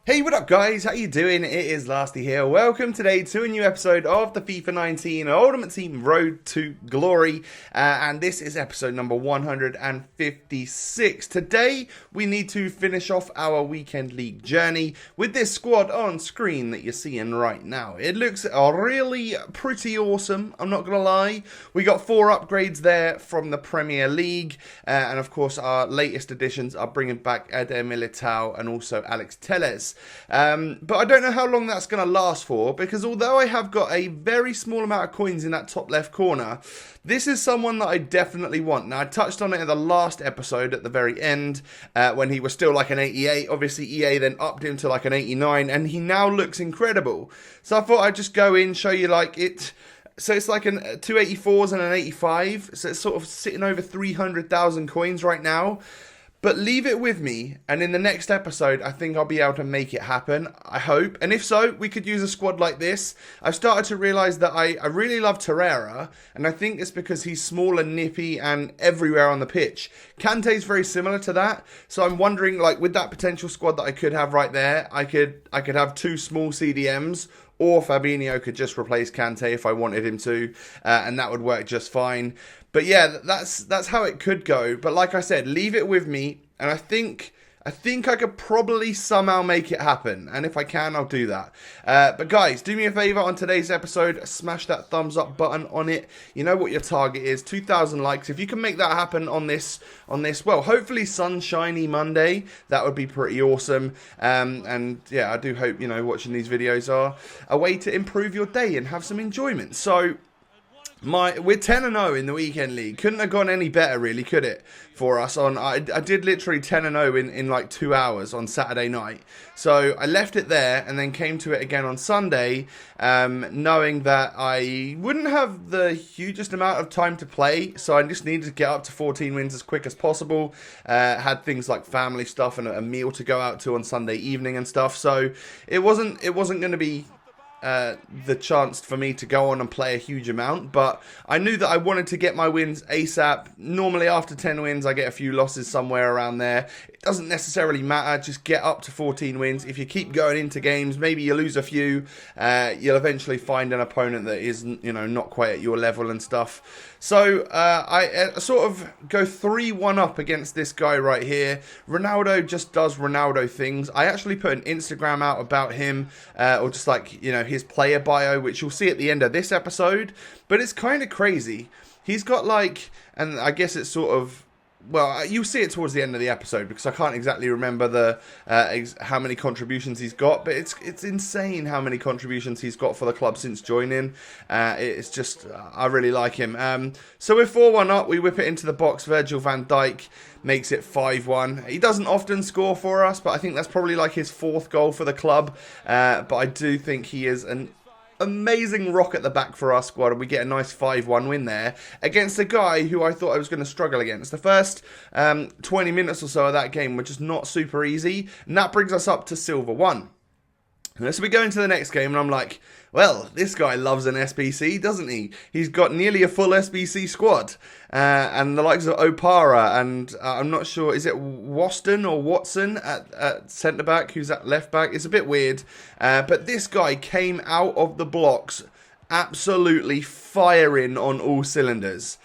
Hey, what up guys? How you doing? It is Lasty here. Welcome today to a new episode of the FIFA 19 Ultimate Team Road to Glory. And this is episode number 156. Today, we need to finish off our weekend league journey with this squad on screen that you're seeing right now. It looks really pretty awesome, I'm not going to lie. We got 4 upgrades there from the Premier League. And of course, our latest additions are bringing back Eder Militao and also Alex Telles. But I don't know how long that's going to last for, because although I have got a very small amount of coins in that top left corner, this is someone that I definitely want. Now, I touched on it in the last episode at the very end, when he was still like an 88. Obviously, EA then upped him to like an 89, and he now looks incredible. So I thought I'd just go in, show you like it. So it's like two 84s and an 85, so it's sort of sitting over 300,000 coins right now. But leave it with me, and in the next episode, I think I'll be able to make it happen, I hope. And if so, we could use a squad like this. I've started to realise that I really love Torreira, and I think it's because he's small and nippy and everywhere on the pitch. Kante's very similar to that, so I'm wondering, like, with that potential squad that I could have right there, I could have 2 small CDMs, or Fabinho could just replace Kante if I wanted him to, and that would work just fine. But yeah, that's how it could go. But like I said, leave it with me, and I think I could probably somehow make it happen. And if I can, I'll do that. But guys, do me a favor on today's episode. Smash that thumbs up button on it. You know what your target is. 2,000 likes. If you can make that happen on this, well, hopefully sunshiny Monday, that would be pretty awesome. And yeah, I do hope, watching these videos are a way to improve your day and have some enjoyment. So we're 10-0 in the weekend league. Couldn't have gone any better, really, could it? For us I did literally 10-0 in like 2 hours on Saturday night. So I left it there and then came to it again on Sunday, knowing that I wouldn't have the hugest amount of time to play. So I just needed to get up to 14 wins as quick as possible. Had things like family stuff and a meal to go out to on Sunday evening and stuff. So it wasn't going to be the chance for me to go on and play a huge amount, but I knew that I wanted to get my wins ASAP. Normally after 10 wins I get a few losses somewhere around there. It doesn't necessarily matter, just get up to 14 wins. If you keep going into games, maybe you lose a few, you'll eventually find an opponent that is not quite at your level and stuff. So I sort of go 3-1 up against this guy right here. Ronaldo just does Ronaldo things. I actually put an Instagram out about him, or just like, his player bio, which you'll see at the end of this episode. But it's kind of crazy. He's got like, and I guess it's sort of, well, you'll see it towards the end of the episode, because I can't exactly remember the how many contributions he's got, but it's insane how many contributions he's got for the club since joining. It's just, I really like him. So we're 4-1 up, we whip it into the box. Virgil van Dijk makes it 5-1. He doesn't often score for us, but I think that's probably like his 4th goal for the club. But I do think he is an amazing rock at the back for our squad, and we get a nice 5-1 win there against a guy who I thought I was going to struggle against. The first 20 minutes or so of that game were just not super easy, and that brings us up to Silver 1. So we go into the next game, and I'm like, well, this guy loves an SBC, doesn't he? He's got nearly a full SBC squad. And the likes of Opara, and I'm not sure, is it Waston or Watson at centre-back, who's at left-back? It's a bit weird. But this guy came out of the blocks absolutely firing on all cylinders.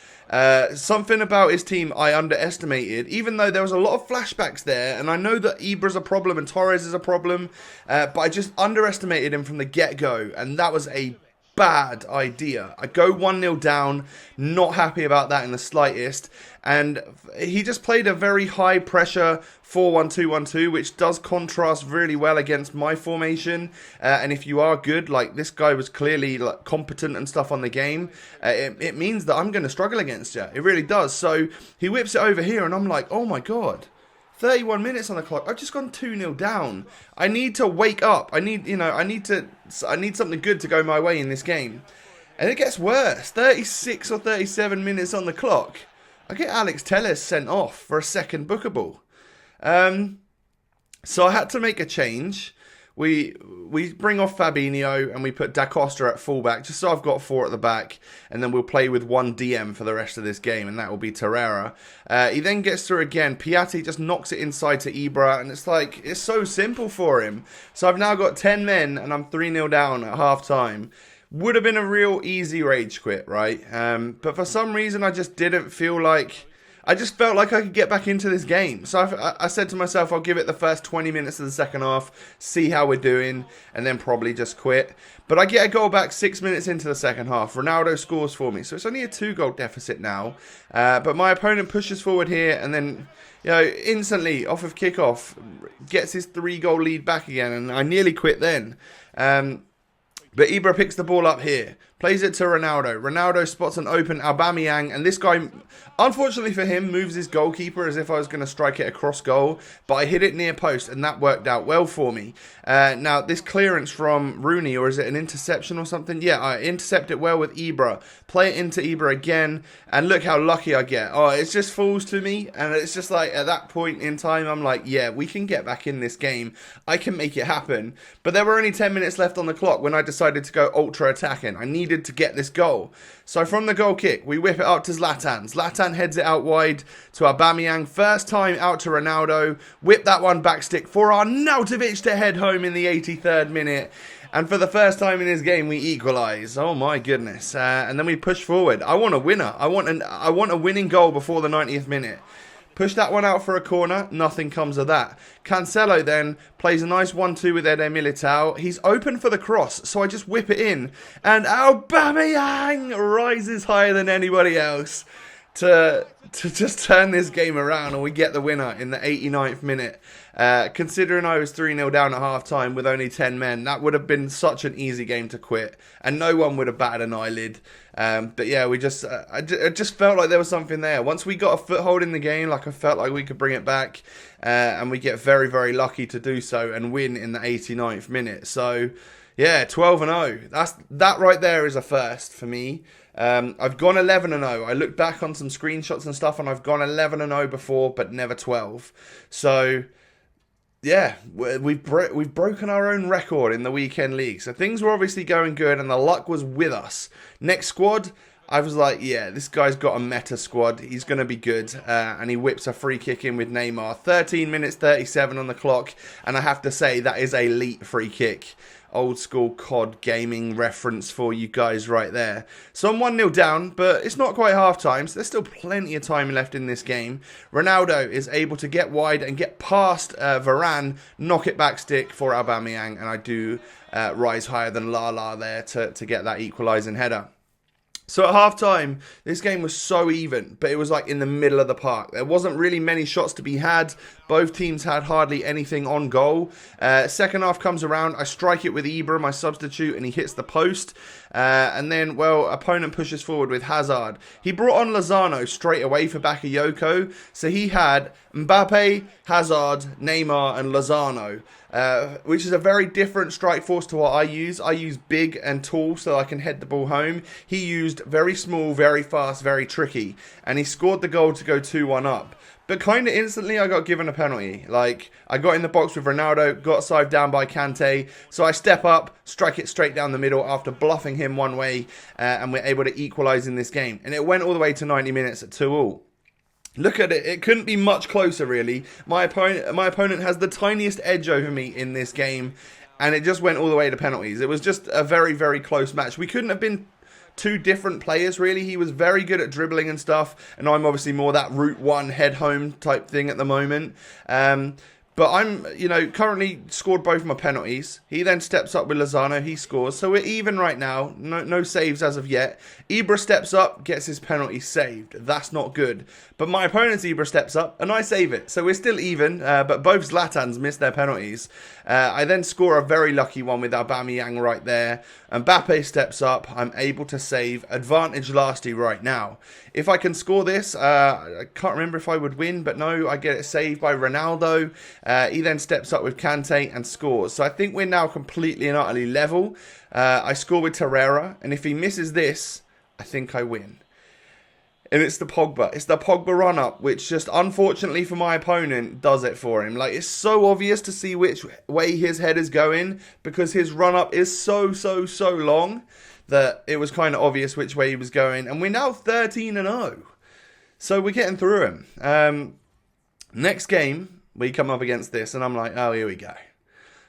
Something about his team I underestimated, even though there was a lot of flashbacks there, and I know that Ibra's a problem and Torres is a problem, but I just underestimated him from the get-go, and that was a bad idea. I go 1-0 down, not happy about that in the slightest, and he just played a very high pressure 4-1-2-1-2, which does contrast really well against my formation. And if you are good, like this guy was clearly like competent and stuff on the game, it means that I'm going to struggle against you. It really does. So he whips it over here, and I'm like, oh my god. 31 minutes on the clock. I've just gone 2-0 down. I need to wake up. I need something good to go my way in this game. And it gets worse. 36 or 37 minutes on the clock. I get Alex Telles sent off for a second bookable. So I had to make a change. we bring off Fabinho and we put Da Costa at fullback, just so I've got 4 at the back, and then we'll play with 1 DM for the rest of this game, and that will be Torreira. He then gets through again. Piatti just knocks it inside to Ibra, and it's like, it's so simple for him. So I've now got 10 men, and I'm 3-0 down at half-time. Would have been a real easy rage quit, right? But for some reason, I just didn't feel like... I just felt like I could get back into this game. So I said to myself, I'll give it the first 20 minutes of the second half, see how we're doing, and then probably just quit. But I get a goal back 6 minutes into the second half. Ronaldo scores for me. So it's only a 2-goal deficit now. But my opponent pushes forward here, and then, instantly, off of kickoff, gets his 3-goal lead back again, and I nearly quit then. But Ibra picks the ball up here, plays it to Ronaldo. Ronaldo spots an open Aubameyang, and this guy, unfortunately for him, moves his goalkeeper as if I was going to strike it across goal. But I hit it near post, and that worked out well for me. Now, this clearance from Rooney, or is it an interception or something? Yeah, I intercept it well with Ibra. Play it into Ibra again, and look how lucky I get. Oh, it just falls to me, and it's just like, at that point in time, I'm like, yeah, we can get back in this game. I can make it happen. But there were only 10 minutes left on the clock when I decided to go ultra attacking. I needed to get this goal. So from the goal kick, we whip it up to Zlatan. Zlatan heads it out wide to Aubameyang. First time out to Ronaldo. Whip that one back stick for Arnautovic to head home in the 83rd minute. And for the first time in his game, we equalise. Oh my goodness. And then we push forward. I want a winner. I want a winning goal before the 90th minute. Push that one out for a corner. Nothing comes of that. Cancelo then plays a nice 1-2 with Eder Militao. He's open for the cross, so I just whip it in. And Aubameyang rises higher than anybody else to just turn this game around, and we get the winner in the 89th minute. Considering I was 3-0 down at half-time with only 10 men, that would have been such an easy game to quit, and no one would have batted an eyelid. But yeah, I just felt like there was something there. Once we got a foothold in the game, like I felt like we could bring it back, and we get very, very lucky to do so and win in the 89th minute. So yeah, 12-0. That right there is a first for me. I've gone 11-0. I looked back on some screenshots and stuff, and I've gone 11-0 before, but never 12. So yeah, we've broken our own record in the weekend league. So things were obviously going good, and the luck was with us. Next squad, I was like, yeah, this guy's got a meta squad. He's going to be good. And he whips a free kick in with Neymar. 13 minutes 37 on the clock. And I have to say, that is a elite free kick. Old school COD gaming reference for you guys right there. So I'm 1-0 down, but it's not quite half time, so there's still plenty of time left in this game. Ronaldo is able to get wide and get past Varane, knock it back stick for Aubameyang, and I do rise higher than Lala there to get that equalising header. So at half-time, this game was so even, but it was like in the middle of the park. There wasn't really many shots to be had. Both teams had hardly anything on goal. Second half comes around. I strike it with Ibra, my substitute, and he hits the post. And then, well, opponent pushes forward with Hazard. He brought on Lozano straight away for Bakayoko. So he had Mbappe, Hazard, Neymar, and Lozano. Which is a very different strike force to what I use. I use big and tall so I can head the ball home. He used very small, very fast, very tricky. And he scored the goal to go 2-1 up. But kind of instantly, I got given a penalty. Like, I got in the box with Ronaldo, got side down by Kante. So I step up, strike it straight down the middle after bluffing him one way. And we're able to equalise in this game. And it went all the way to 90 minutes at 2-2. Look at it. It couldn't be much closer, really. My opponent has the tiniest edge over me in this game. And it just went all the way to penalties. It was just a very, very close match. We couldn't have been two different players, really. He was very good at dribbling and stuff, and I'm obviously more that route one head home type thing at the moment. But I'm, currently scored both my penalties. He then steps up with Lozano. He scores. So we're even right now. No saves as of yet. Ibra steps up, gets his penalty saved. That's not good. But my opponent's Ibra steps up, and I save it. So we're still even, but both Zlatans missed their penalties. I then score a very lucky one with Aubameyang right there. Mbappe steps up. I'm able to save. Advantage Lasty right now. If I can score this, I can't remember if I would win, but no, I get it saved by Ronaldo. He then steps up with Kante and scores. So I think we're now completely and utterly level. I score with Torreira, and if he misses this, I think I win. And it's the Pogba. It's the Pogba run-up, which just, unfortunately for my opponent, does it for him. Like, it's so obvious to see which way his head is going because his run-up is so long that it was kind of obvious which way he was going. And we're now 13-0. So we're getting through him. Next game, we come up against this, and I'm like, oh, here we go.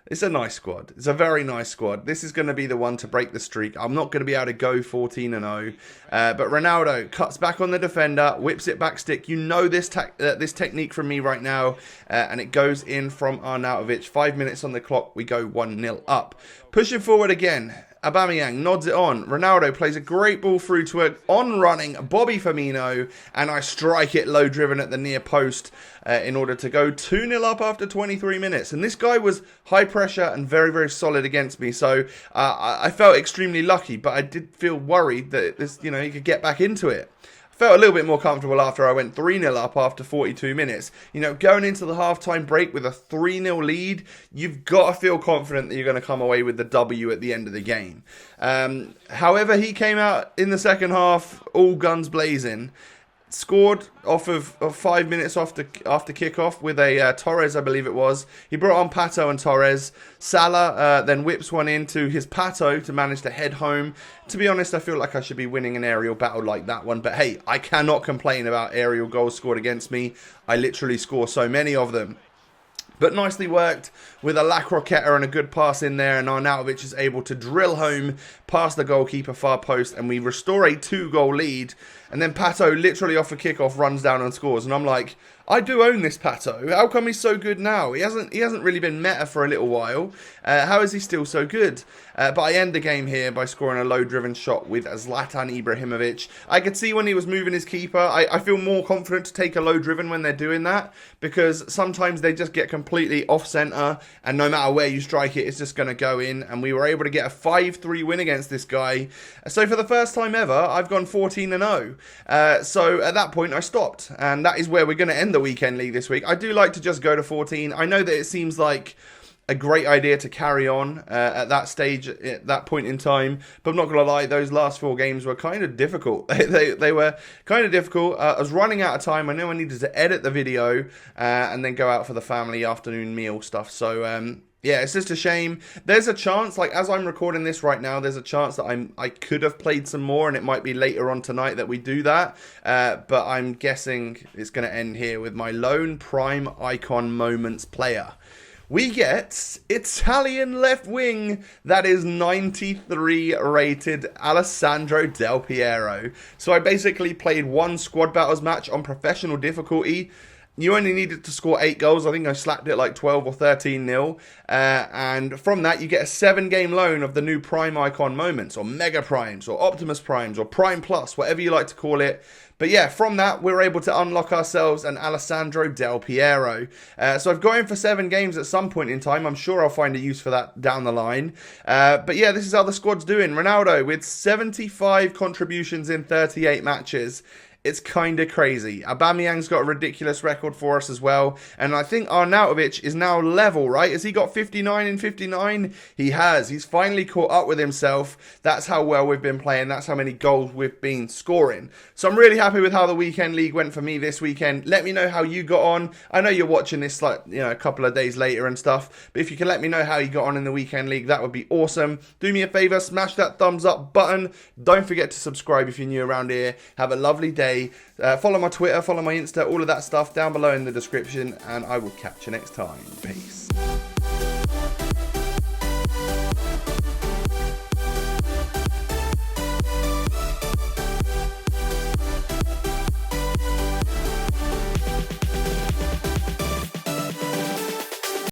It's a nice squad. It's a very nice squad. This is going to be the one to break the streak. I'm not going to be able to go 14-0. But Ronaldo cuts back on the defender, whips it back stick. You know this technique from me right now. And it goes in from Arnautovic. 5 minutes on the clock. We go 1-0 up. Pushing forward again. Aubameyang nods it on. Ronaldo plays a great ball through to an on-running Bobby Firmino, and I strike it low driven at the near post in order to go 2-0 up after 23 minutes. And this guy was high pressure and very solid against me, so I felt extremely lucky, but I did feel worried that this, he could get back into it. Felt a little bit more comfortable after I went 3-0 up after 42 minutes. Going into the halftime break with a 3-0 lead, you've got to feel confident that you're going to come away with the W at the end of the game. However, he came out in the second half, all guns blazing. Scored off of 5 minutes after kickoff with a Torres, I believe it was. He brought on Pato and Torres. Salah then whips one into his Pato to manage to head home. To be honest, I feel like I should be winning an aerial battle like that one. But hey, I cannot complain about aerial goals scored against me. I literally score so many of them. But nicely worked with a La Croqueta and a good pass in there. And Arnautovic is able to drill home past the goalkeeper far post. And we restore a 2-goal lead. And then Pato, literally off a kickoff, runs down and scores. And I'm like, I do own this Pato. How come he's so good now? He hasn't really been meta for a little while. How is he still so good? But I end the game here by scoring a low-driven shot with Zlatan Ibrahimovic. I could see when he was moving his keeper. I feel more confident to take a low-driven when they're doing that, because sometimes they just get completely off-centre, and no matter where you strike it, it's just going to go in. And we were able to get a 5-3 win against this guy. So for the first time ever, I've gone 14-0. So at that point, I stopped. And that is where we're going to end the weekend league this week. I do like to just go to 14. I know that it seems like a great idea to carry on at that stage, at that point in time, but I'm not gonna lie, those last 4 games were kind of difficult. they were kind of difficult. I was running out of time. I knew I needed to edit the video and then go out for the family afternoon meal stuff. So yeah, it's just a shame. There's a chance, like as I'm recording this right now, there's a chance that I could have played some more, and it might be later on tonight that we do that. But I'm guessing it's going to end here with my lone prime icon moments player. We get Italian left wing, that is 93 rated Alessandro Del Piero. So I basically played 1 squad battles match on professional difficulty. You only needed to score 8 goals. I think I slapped it like 12 or 13-0. And from that, you get a 7-game loan of the new Prime Icon Moments, or Mega Primes, or Optimus Primes, or Prime Plus, whatever you like to call it. But yeah, from that, we're able to unlock ourselves an Alessandro Del Piero. So I've got him for 7 games at some point in time. I'm sure I'll find a use for that down the line. But yeah, this is how the squad's doing. Ronaldo with 75 contributions in 38 matches. It's kind of crazy. Aubameyang's got a ridiculous record for us as well. And I think Arnautovic is now level, right? Has he got 59 in 59? He has. He's finally caught up with himself. That's how well we've been playing. That's how many goals we've been scoring. So I'm really happy with how the weekend league went for me this weekend. Let me know how you got on. I know you're watching this like, a couple of days later and stuff. But if you can let me know how you got on in the weekend league, that would be awesome. Do me a favor, smash that thumbs up button. Don't forget to subscribe if you're new around here. Have a lovely day. Follow my Twitter, follow my Insta, all of that stuff down below in the description, and I will catch you next time. Peace.